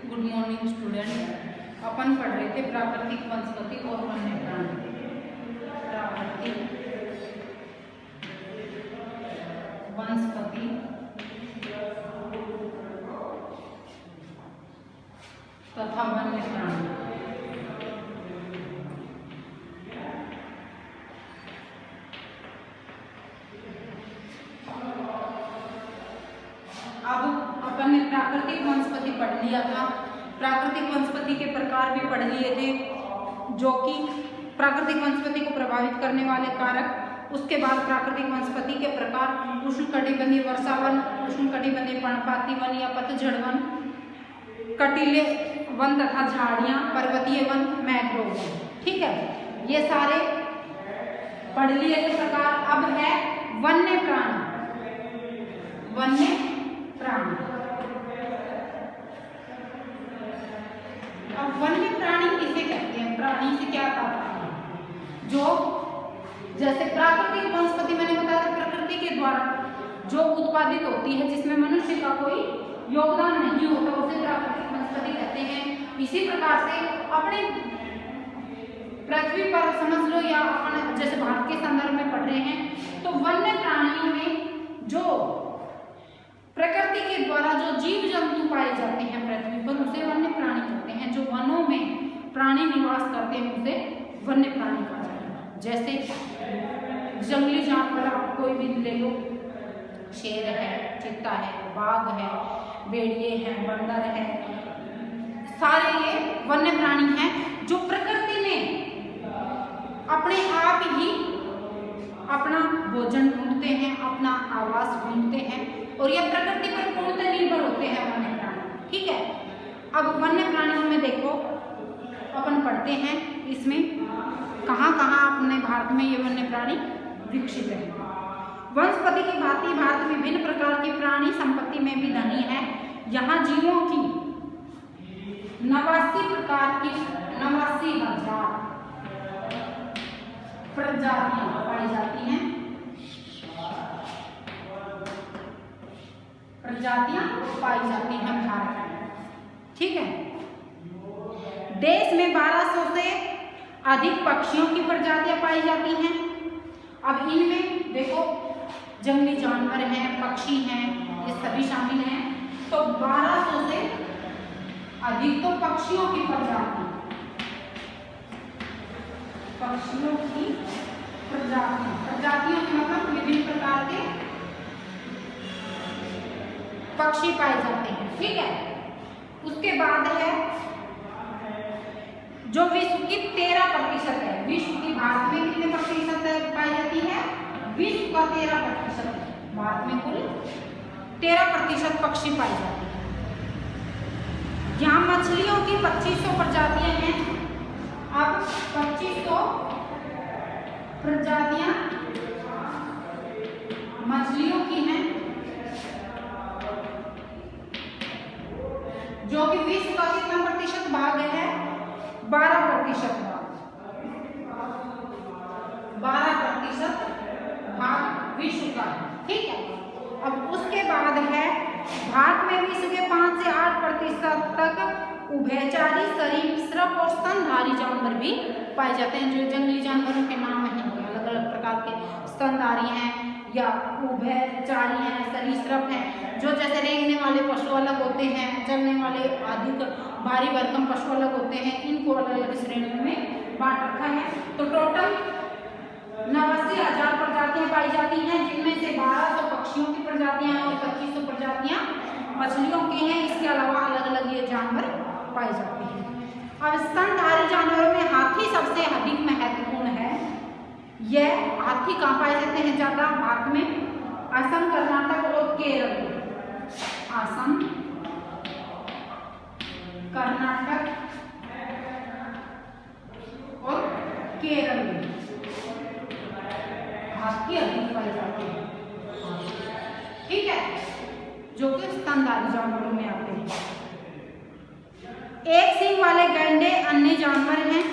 Good morning student. अपन पढ़ रहे थे प्राकृतिक वनस्पति और वन्य प्राणी। प्राकृतिक वनस्पति तथा वन्य प्राणी। अब अपन ने प्राकृतिक वनस्पति पढ़ लिया था। प्राकृतिक वनस्पति के प्रकार भी पढ़ लिए थे, जो कि प्राकृतिक वनस्पति को प्रभावित करने वाले कारक। उसके बाद प्राकृतिक वनस्पति के प्रकार उष्णकटिबंधीय वर्षावन, उष्णकटिबंधीय पर्णपाती वन या पतझड़ वन, कटीले वन तथा झाड़ियां, पर्वतीय वन, मैंग्रोव वन। ठीक है, ये सारे पढ़ लिए थे प्रकार। अब है वन्य प्राणी। वन्य प्राणी। अब वन्य प्राणी किसे कहते हैं? प्राणी से क्या तात्पर्य है? जो जैसे प्राकृतिक वनस्पति मैंने बताया था, प्रकृति के द्वारा जो उत्पादित होती है, जिसमें मनुष्य का कोई योगदान नहीं होता, उसे प्राकृतिक वनस्पति कहते हैं। इसी प्रकार से अपने पृथ्वी पर समझ लो, या अपन जैसे भारत के संदर्भ में पढ़ रहे हैं, तो वन्य प्राणियों में जो प्रकृति के द्वारा जो जीव जंतु पाए जाते हैं पृथ्वी पर, उसे वन्य प्राणी कहते हैं। जो वनों में प्राणी निवास करते हैं, उसे वन्य प्राणी कहा जाता है। जैसे जंगली जानवर आप कोई भी ले लो, शेर है, चीता है, बाघ है, भेड़िए हैं, बंदर है, सारे ये वन्य प्राणी हैं जो प्रकृति में अपने आप ही अपना भोजन ढूंढते हैं, अपना आवास ढूंढते हैं, और यह प्रकृति पर पूर्णतः निर्भर होते हैं वन्य प्राणी। ठीक है, अब वन्य प्राणियों में देखो, अपन पढ़ते हैं इसमें कहाँ कहाँ अपने भारत में ये वन्य प्राणी विकसित है। वनस्पति की भांति भारत विभिन्न प्रकार की प्राणी संपत्ति में भी धनी है। यहाँ जीवों की 89 प्रकार की 89,000 प्रजातियां पाई जाती हैं। प्रजातियां पाई जाती हैं भारत में। ठीक है, देश में 1200 से अधिक पक्षियों की प्रजातियां पाई जाती हैं। अब इनमें देखो, जंगली जानवर हैं, पक्षी हैं, ये सभी शामिल हैं। तो 1200 से अधिक तो पक्षियों की प्रजाति, पक्षियों की प्रजातियों के मतलब विभिन्न प्रकार के पक्षी पाए जाते हैं। ठीक है, उसके बाद है जो विश्व की 13% है। विश्व की भारत में कितने प्रतिशत पाई जाती है? विश्व का 13%। भारत में कुल 13% पक्षी पाए जाते हैं। यहाँ मछलियों की 2500 प्रजातियां हैं। अब 2500 प्रजातियां मछलियों की हैं, जो कि विश्व का कितना प्रतिशत भाग है? 12% भाग। 12% भाग विश्व का है। ठीक है, अब उसके बाद है भारत में विश्व के 5 से 8% तक उभयचरी, सरीसृप और स्तनधारी जानवर भी पाए जाते हैं। जो जंगली जानवरों के नाम हैं, अलग अलग प्रकार के स्तनधारी हैं या उभयचरी हैं, सरीसृप हैं। जो जैसे रेंगने वाले पशु अलग होते हैं, चलने वाले अधिक भारी भरकम पशु अलग होते हैं, इनको अलग अलग श्रेणियों में बांट रखा है। तो टोटल 89,000 प्रजातियां पाई जाती हैं, जिनमें से 1200 पक्षियों की प्रजातियां और 2500 प्रजातियां मछलियों की हैं। इसके अलावा अलग अलग ये जानवर पाए जाते हैं। अब स्तनधारी जानवरों में हाथी सबसे अधिक महत्वपूर्ण है। यह हाथी कहाँ पाए जाते हैं ज्यादा? भारत में असम, कर्नाटक और केरल में। असम, कर्नाटक और केरल में हाथी अधिक पाए जाते हैं। ठीक है, जो कि स्तनधारी जानवरों में आते हैं। एक सींग वाले गैंडे अन्य जानवर हैं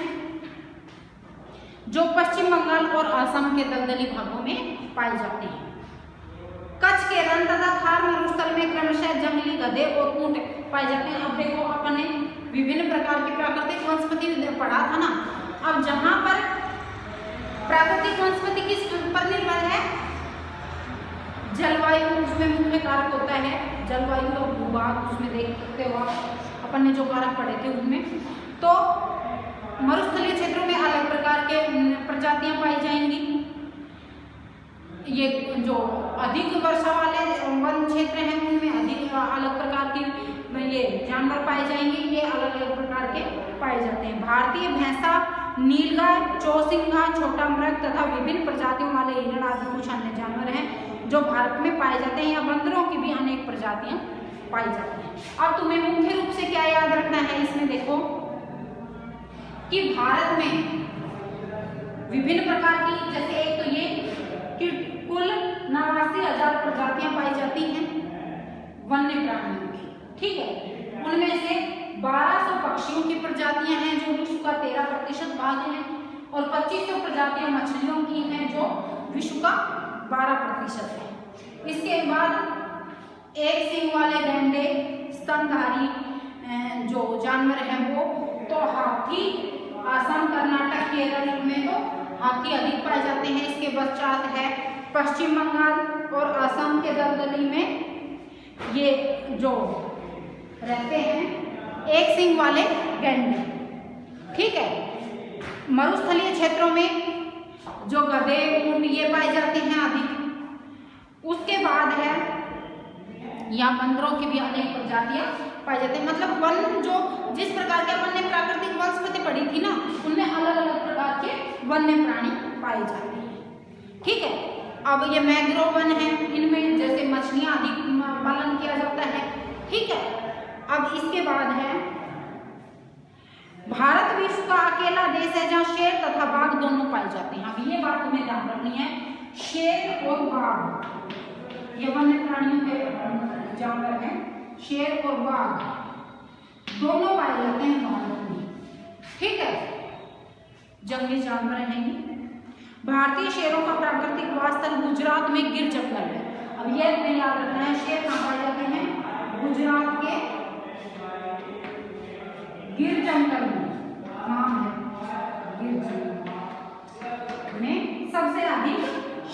जो पश्चिम बंगाल और असम के दलदली भागों में पाए जाते हैं। कच्छ के रण तथा थार मरुस्थल में क्रमशः जंगली गधे और ऊंट पाए जाते हैं। अब देखो अपन ने विभिन्न प्रकार की प्राकृतिक वनस्पति पढ़ा था ना। अब जहां पर प्राकृतिक वनस्पति किस पर निर्भर है, जलवायु उसमें मुख्य कारक होता है, जलवायु और भूभाग उसमें देख सकते हो आप, अपन ने जो कारक पढ़े थे उनमें। तो मरुस्थलीय क्षेत्रों में अलग प्रकार के प्रजातियां पाई जाएंगी। ये जो अधिक वर्षा वाले वन क्षेत्र हैं उनमें अधिक अलग प्रकार की ये जानवर पाए जाएंगे, ये अलग अलग प्रकार के पाए जाते हैं। भारतीय भैंसा, नीलगाय, चौसिंघा, छोटा मृग तथा विभिन्न प्रजातियों वाले हिरण आदि कुछ अन्य जानवर हैं जो भारत में पाए जाते हैं। या बंदरों की भी अनेक प्रजातियां पाई जाती हैं। अब तुम्हें मुख्य रूप से क्या याद रखना है इसमें, देखो कि भारत में विभिन्न प्रकार की, जैसे एक तो ये कि कुल 89,000 प्रजातियां पाई जाती हैं वन्य प्राणियों की, ठीक है। उनमें से 1200 पक्षियों की प्रजातियां हैं जो विश्व का 13% भाग है, और 2500 प्रजातियां मछलियों की हैं जो विश्व का 12% है। इसके बाद एक सींग वाले गैंडे, स्तनधारी जो जानवर हैं वो तो हाथी, असम, कर्नाटक, केरल में तो हाथी अधिक पाए जाते हैं। इसके पश्चात है पश्चिम बंगाल और असम के दलदली में ये जो रहते हैं एक सींग वाले गैंडे, ठीक है। मरुस्थलीय क्षेत्रों में जो गधे, ऊंट ये पाए जाते हैं अधिक। उसके बाद है यहाँ बंदरों की भी अनेक प्रजातियां पाई जाती है। मतलब वन जो जिस प्रकार के अपन ने प्राकृतिक वनस्पति पढ़ी थी ना, उनमें अलग अलग प्रकार के वन्य प्राणी पाए जाते हैं, ठीक है। अब ये मैंग्रोव वन है, इनमें जैसे मछलियां अधिक पालन किया जाता है, ठीक है। अब इसके बाद है भारत विश्व का अकेला देश है जहां शेर तथा बाघ दोनों पाए जाते हैं। अब ये बात तुम्हें ध्यान रखनी है, शेर और बाघ ये वन्य प्राणियों के जानवर हैं, शेर और बाघ दोनों पाए जाते हैं भारत में, ठीक है। जंगली जानवर हैं ये। भारतीय शेरों का प्राकृतिक वास स्थल गुजरात में गिर जंगल है। अब यह तुम्हें याद रखना है, शेर कहाँ पाए जाते हैं, गुजरात के गिर जंगल में, नाम है गिर जंगल में सबसे अधिक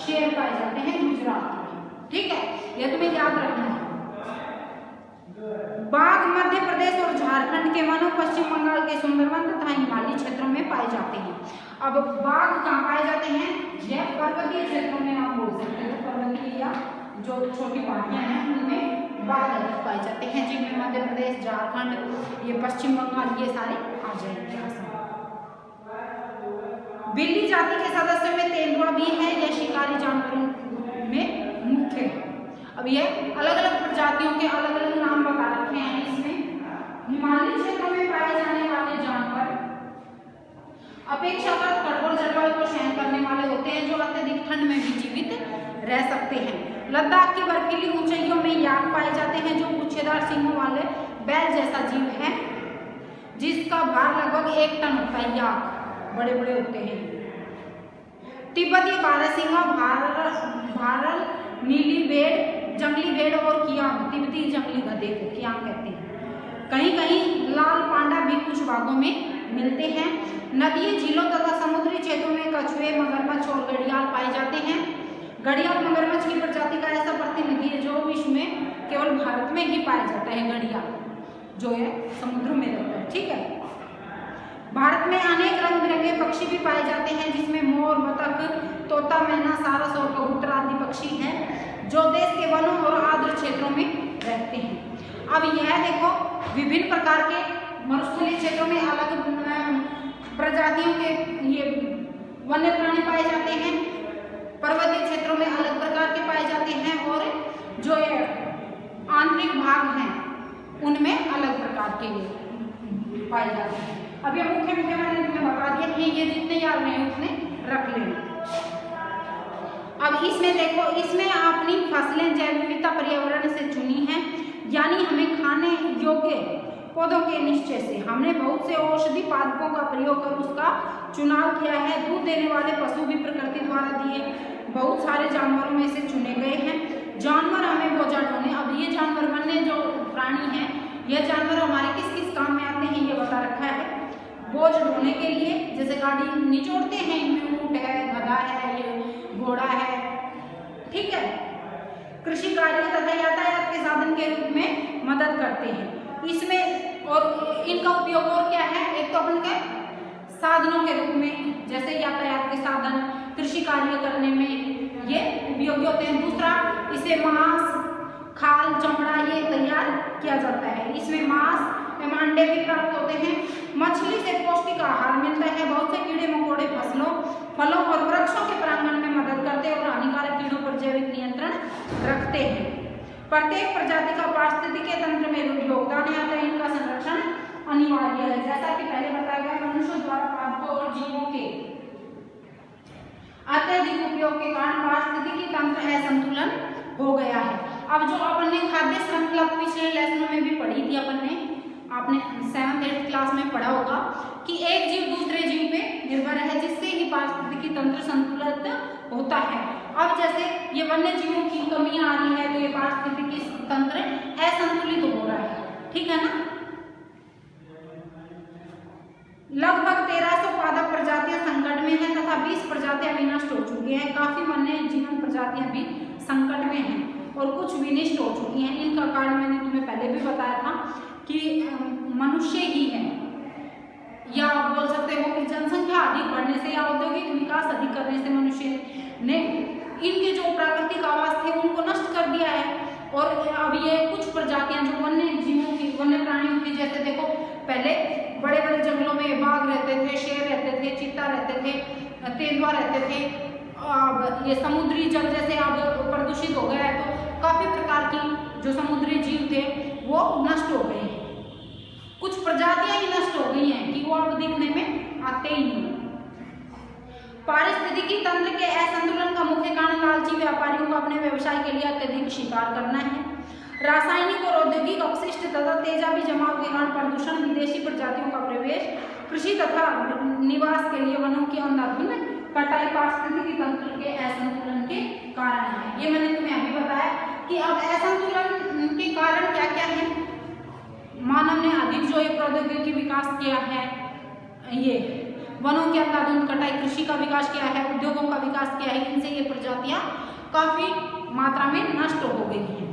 शेर पाए जाते हैं गुजरात में, ठीक है। यह तुम्हें याद रखना है। बाघ मध्य प्रदेश और झारखंड के वनों, पश्चिम बंगाल के सुंदरवन तथा हिमालयी क्षेत्रों में पाए जाते हैं। अब बाघ कहाँ पाए जाते हैं, यह पर्वतीय क्षेत्रों में आप बोल सकते हो, पर्वतीय या जो छोटी पहाड़ियां हैं उनमें बाघ अधिक पाए जाते हैं, जिनमें मध्य प्रदेश, झारखंड, ये पश्चिम बंगाल, ये सारे आ जाएंगे। बिल्ली जाति के सदस्यों में तेंदुआ भी है, यह शिकारी जानवरों में मुख्य है। अब ये अलग अलग प्रजातियों के अलग अलग नाम बता रखे हैं इसमें। हिमालयी क्षेत्रों में पाए जाने वाले जानवर अपेक्षाकृत कठोर जलवायु को सहन करने वाले होते हैं, जो अत्यधिक ठंड में भी जीवित रह सकते हैं। लद्दाख की बर्फीली ऊंचाइयों में याक पाए जाते हैं, जो गुच्छेदार सींगों वाले बैल जैसा जीव है, जिसका भार लगभग 1 टन होता है। याक बड़े बड़े होते हैं। तिब्बती बारहसिंगा, भारल, नीली भेड़, जंगली भेड़ और कियांग, तिब्बती जंगली गधे को कियांग कहते हैं। कहीं कहीं लाल पांडा भी कुछ भागों में मिलते हैं। नदियों, झीलों तथा समुद्री क्षेत्रों में कछुए, मगरमच्छ और घड़ियाल पाए जाते हैं। घड़ियाल मगरमच्छ की प्रजाति का ऐसा प्रतिनिधि है जो विश्व में केवल भारत में ही पाया जाता है। घड़ियाल जो है समुद्र में रहता है, ठीक है। भारत में अनेक रंग बिरंगे पक्षी भी पाए जाते हैं, जिसमें मोर, बतख, तोता, मैना, सारस और कबूतर आदि पक्षी हैं, जो देश के वनों और आर्द्र क्षेत्रों में रहते हैं। अब यह देखो, विभिन्न प्रकार के मरुस्थलीय क्षेत्रों में अलग प्रजातियों के ये वन्य प्राणी पाए जाते हैं, पर्वतीय क्षेत्रों में अलग प्रकार के पाए जाते हैं, और जो ये आंतरिक भाग हैं उनमें अलग प्रकार के पाए जाते हैं। अब ये मुख्य मैंने तुम्हें बता दिया कि ये जितने याद नहीं उतने रख लेना। अब इसमें देखो, इसमें अपनी फसलें जैव विविधता पर्यावरण से चुनी हैं, यानी हमें खाने योग्य पौधों के निश्चय से हमने बहुत से औषधि पादपों का प्रयोग कर उसका चुनाव किया है। दूध देने वाले पशु भी प्रकृति द्वारा दिए बहुत सारे जानवरों में से चुने गए हैं। जानवर हमें बोझा ढोने, अब ये जानवर वन्य जो यह जानवर हमारे किस किस काम में आते हैं ये बता रखा है। बोझ ढोने के लिए, जैसे गाड़ी निचोड़ते हैं, इनमें ऊंट है, गधा है, ये घोड़ा है, ठीक है। कृषि कार्य तथा यातायात के साधन के रूप में मदद करते हैं इसमें। और इनका उपयोग और क्या है, एक तो अपन के साधनों के रूप में, जैसे यातायात के साधन, कृषि कार्य करने में ये उपयोगी होते हैं। दूसरा, इसे मांस, खाल, चमड़ा ये तैयार किया जाता है। इसमें मांस एवं अंडे भी प्राप्त होते हैं। मछली से पौष्टिक आहार मिलता है। बहुत से कीड़े मकोड़े फसलों, फलों और वृक्षों के परागण में मदद करते हैं और हानिकारक कीड़ों पर जैविक नियंत्रण रखते हैं। प्रत्येक प्रजाति का पारिस्थितिकीय तंत्र में योगदान है, अतः इनका संरक्षण अनिवार्य है। जैसा कि पहले बताया गया, मनुष्यों द्वारा पादपों और जीवों के अत्यधिक उपयोग के कारण पारिस्थितिकी तंत्र असंतुलन हो गया है। अब जो अपन ने खाद्य श्रृंखला पिछले लेसनों में भी पढ़ी थी, अपन ने आपने 7th 8th क्लास में पढ़ा होगा कि एक जीव दूसरे जीव पे निर्भर है, जिससे ही पारिस्थितिकी तंत्र संतुलित होता है। अब जैसे ये वन्य जीवों की कमी आ रही है तो ये पारिस्थितिकी तंत्र असंतुलित हो रहा है, ठीक है ना। लगभग 1300 पादप प्रजातियां संकट में हैं तथा 20 प्रजातियां विनष्ट हो चुकी हैं। काफी वन्य जीवन प्रजातियां भी संकट में हैं और कुछ विनष्ट हो चुकी हैं। इनका कारण मैंने तुम्हें पहले भी बताया था कि मनुष्य ही है, या आप बोल सकते हो कि जनसंख्या अधिक बढ़ने से या औद्योगिक विकास अधिक करने से मनुष्य ने इनके जो प्राकृतिक आवास थे उनको नष्ट कर दिया है। और अब ये कुछ प्रजातियां जो वन्य जीवों की, वन्य प्राणियों की, जैसे देखो पहले बड़े बड़े जंगलों में बाघ रहते थे, शेर रहते थे, चीता रहते थे, तेंदुआ रहते थे। अब ये समुद्री जल जैसे अब प्रदूषित हो गया है तो काफी प्रकार की जो समुद्री जीव थे वो नष्ट हो गए हैं। कुछ प्रजातियां ही नष्ट हो गई हैं कि वो अब दिखने में आते ही नहीं। पारिस्थितिकी तंत्र के असंतुलन का मुख्य कारण लालची व्यापारियों को अपने व्यवसाय के लिए अत्यधिक शिकार करना है। रासायनिक और औद्योगिक अपशिष्ट तथा तेजाबी जमाव के कारण प्रदूषण, विदेशी प्रजातियों का प्रवेश, कृषि तथा निवास के लिए वनों की अंधाधुंध कटाई पारिस्थितिकी तंत्र के असंतुलन के कारण है। ये मैंने तुम्हें अभी बताया कि अब असंतुलन के कारण क्या क्या है। मानव ने अधिक जो प्रौद्योगिकी विकास किया है, ये वनों की अंधाधुंध कटाई, कृषि का विकास किया है, उद्योगों का विकास किया है, इनसे ये प्रजातियां काफी मात्रा में नष्ट हो गई हैं।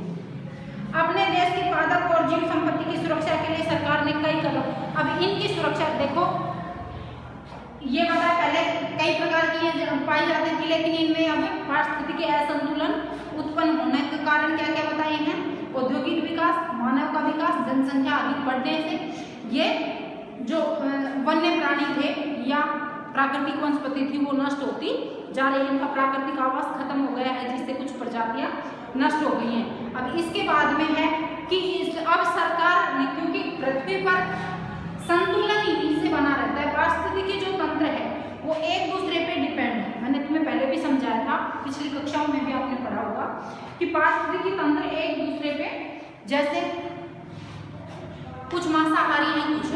अपने देश की पादप और जीव संपत्ति की सुरक्षा के लिए सरकार ने कई कदम, अब इनकी सुरक्षा देखो, ये बताया पहले कई प्रकार की पाई जाती थी, लेकिन इनमें अब पारिस्थितिकी असंतुलन उत्पन्न होने के कारण क्या क्या बताए हैं। औद्योगिक विकास, मानव का विकास, जनसंख्या अधिक बढ़ने से ये जो वन्य प्राणी थे या प्राकृतिक वनस्पति थी वो नष्ट होती जा रही है। इनका प्राकृतिक आवास खत्म हो गया है, जिससे कुछ प्रजातियां नष्ट हो गई हैं। अब इसके बाद में है कि अब सरकार ने, क्योंकि पृथ्वी पर संतुलन इन्हीं से बना रहता है, पारिस्थितिकी जो तंत्र है वो एक दूसरे पे डिपेंड है। मैंने तुम्हें पहले भी समझाया था, पिछली कक्षाओं में भी आपने पढ़ा होगा कि पारिस्थितिकी तंत्र एक दूसरे पे, जैसे कुछ मांसाहारी हैं, कुछ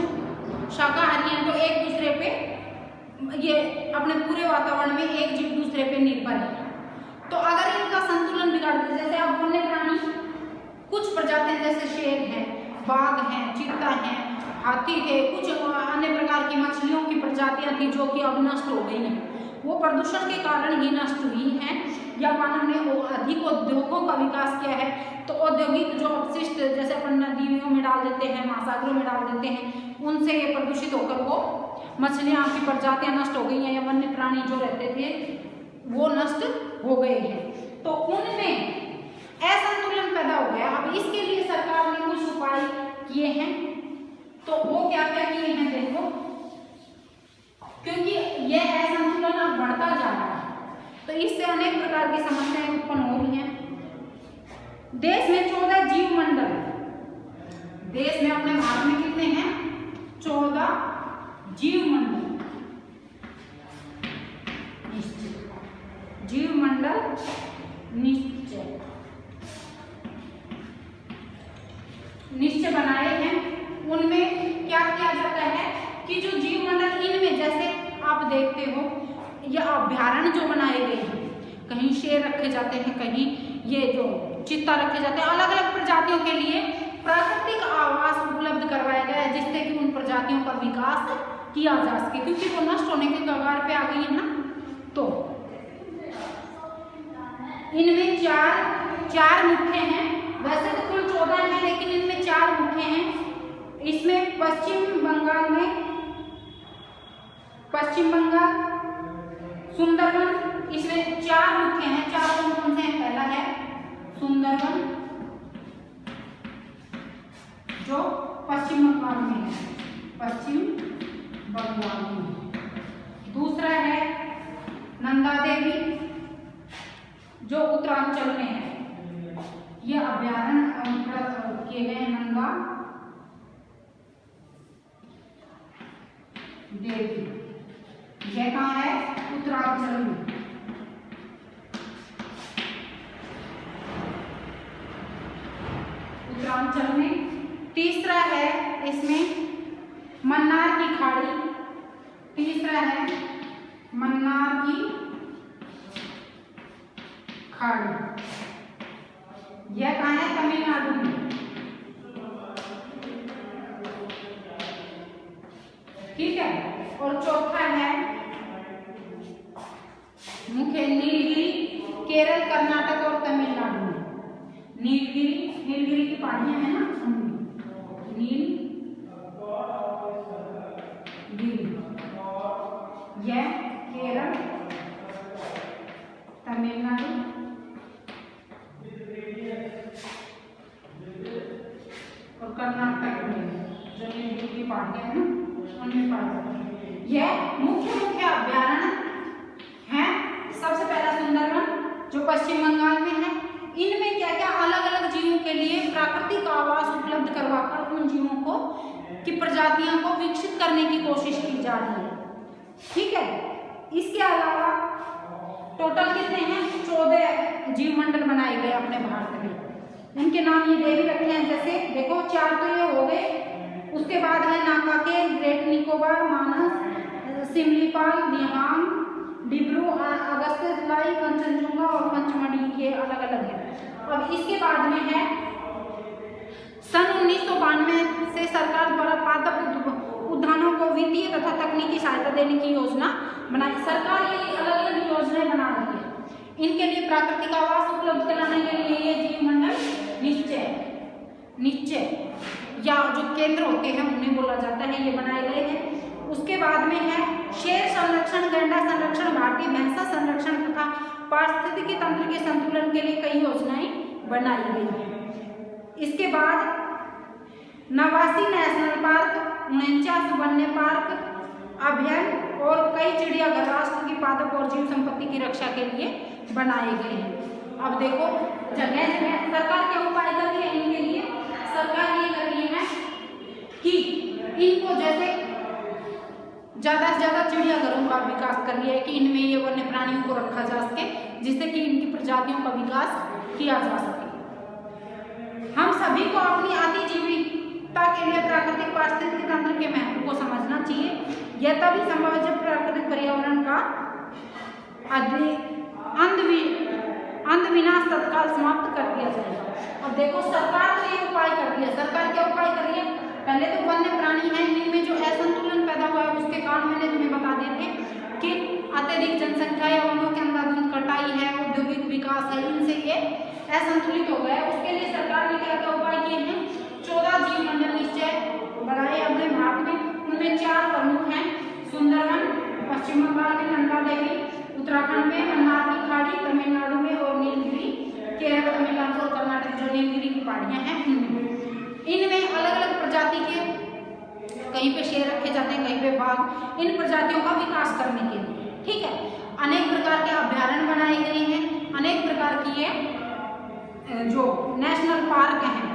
शाकाहारी हैं, तो एक दूसरे पे ये अपने पूरे वातावरण में एक जीव दूसरे पे निर्भर है। तो अगर इनका संतुलन बिगाड़ दे, जैसे अब वन्य प्राणी कुछ प्रजातियां जैसे शेर हैं, बाघ हैं, चीता हैं, हाथी थे, कुछ अन्य प्रकार की मछलियों की प्रजातियां थी जो कि अब नष्ट हो गई हैं। वो प्रदूषण के कारण ही नष्ट हुई हैं या मानव ने अधिक उद्योगों का विकास किया है। तो औद्योगिक जो अपशिष्ट जैसे अपन नदियों में डाल देते हैं, महासागरों में डाल देते हैं, उनसे ये प्रदूषित होकर वो मछलियाँ की प्रजातियां नष्ट हो गई हैं या वन्य प्राणी जो रहते थे वो नष्ट हो गए हैं। तो उनमें असंतुलन पैदा हो गया। अब इसके लिए सरकार ने कुछ उपाय किए हैं, तो वो क्या क्या किए हैं देखो, क्योंकि यह असंतुलन अब बढ़ता जा रहा है तो इससे अनेक प्रकार की समस्याएं उत्पन्न हो रही हैं। देश में 14 जीव मंडल, देश में अपने भारत में कितने हैं, 14 जीव मंडल, जीव मंडल निश्चय बनाए हैं। उनमें क्या किया जाता है कि जो जीव मंडल, इनमें जैसे आप देखते हो यह अभ्यारण्य जो बनाए गए हैं, कहीं शेर रखे जाते हैं, कहीं ये जो चीता रखे जाते हैं, अलग अलग प्रजातियों के लिए प्राकृतिक आवास प्रजातियों का विकास किया जा सके, क्योंकि वो नष्ट होने के कगार पे आ गई है ना। तो इनमें चार मुख्य हैं, वैसे तो कुल 14 हैं, लेकिन इनमें 4 मुख्य हैं। इसमें पश्चिम बंगाल, सुंदरवन, इसमें 4 मुख्य हैं। 4 कौन कौन से हैं? पहला है सुंदरवन जो पश्चिम बंगाल में है, पश्चिम बंगाल में। दूसरा है नंदा देवी जो उत्तरांचल में है, ये अभ्यारण्य किए गए नंदा देवी, यह कहाँ है? उत्तरांचल में। उत्तरांचल में। तीसरा है इसमें मन्नार की खाड़ी, तीसरा है मन्नार की खाड़ी, यह कहाँ है? तमिलनाडु में। ठीक है। और चौथा है मुख्य नीलगिरी, केरल, कर्नाटक और तमिलनाडु में। नीलगिरी की पहाड़ियां हैं ना, नीलगिरी, यह केरल, तमिलनाडु और कर्नाटक में जो नीलगिरी की पहाड़ियां हैं ना, उनमें पाई जाती है। यह मुख्य अभ्यारण्य हैं। सबसे पहला सुंदरवन जो पश्चिम बंगाल में है। इनमें क्या क्या अलग अलग जीवों के लिए प्राकृतिक आवास उपलब्ध करवाकर उन जीवों को की प्रजातियों को विकसित करने की कोशिश की जा रही है। ठीक है। इसके अलावा टोटल कितने हैं? 14 जीव मंडल बनाए गए अपने भारत में। उनके नाम ये भी रखे हैं, जैसे देखो 4 तो ये हो गए। उसके बाद है नाकाके, ग्रेट निकोबार, मानस, सिमलीपाल, निहांग, डिब्रू, अगस्त्यलाई, कंचनजुंगा और पंचमढ़ी के अलग अलग है। अब इसके बाद में है सन 1992 से सरकार द्वारा पादप उद्यानों को वित्तीय तथा तकनीकी सहायता देने की योजना बनाई। सरकार ये अलग अलग योजनाएं बना रही है। इनके लिए प्राकृतिक आवास उपलब्ध कराने के लिए ये जीव मंडल निश्चय या जो केंद्र होते हैं उन्हें बोला जाता है, ये बनाए गए हैं। उसके बाद में है शेर संरक्षण, गैंडा संरक्षण, भारतीय भैंसा संरक्षण तथा पारिस्थितिकी तंत्र के संतुलन के लिए कई योजनाएं बनाई गई हैं। इसके बाद 89 नेशनल पार्क, 49 वन्य पार्क अभ्यारण्य और कई चिड़ियाघर राष्ट्र की पादप और जीव संपत्ति की रक्षा के लिए बनाए गए हैं। अब देखो जगह जगह सरकार क्या उपाय कर रही है इनके लिए? सरकार ये कर रही है कि इनको जैसे ज्यादा से ज्यादा चिड़ियाघरों का विकास कर रही है कि इनमें ये वन्य प्राणियों को रखा जा सके, जिससे कि इनकी प्रजातियों का विकास किया जा सके। हम सभी को अपनी आजीविका के लिए प्राकृतिक पारिस्थितिकी तंत्र के महत्व को समझना चाहिए। यह तभी संभव है जब प्राकृतिक पर्यावरण का अंधविनाश तत्काल समाप्त कर दिया जाएगा। और देखो सरकार तो ये उपाय कर रही है। सरकार क्या उपाय कर रही है? पहले तो वन्य प्राणी हैं, इनमें जो असंतुलन पैदा हुआ है उसके कारण मैंने तुम्हें बता दिए थे कि अत्यधिक जनसंख्या या वनों के अंधाधुंध कटाई है, औद्योगिक विकास है, इनसे ये असंतुलित हो गया। उसके लिए सरकार ने क्या क्या उपाय किए हैं? 14 जीव मंडल निश्चय बनाए अपने भारत में। उनमें 4 प्रमुख हैं, सुंदरवन पश्चिम बंगाल में, नंदा देवी उत्तराखंड में, मन्नार की खाड़ी तमिलनाडु में और नीलगिरी केरल, तमिलनाडु और कर्नाटक जो नीलगिरी की पहाड़ियां हैं इनमें अलग अलग प्रजाति के कहीं पे शेर रखे जाते हैं, कहीं पे बाघ, इन प्रजातियों का विकास करने के लिए। ठीक है। अनेक प्रकार के अभ्यारण्य बनाए गए हैं, अनेक प्रकार की ये जो नेशनल पार्क हैं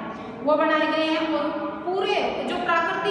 वो बनाए गए हैं और पूरे जो प्राकृतिक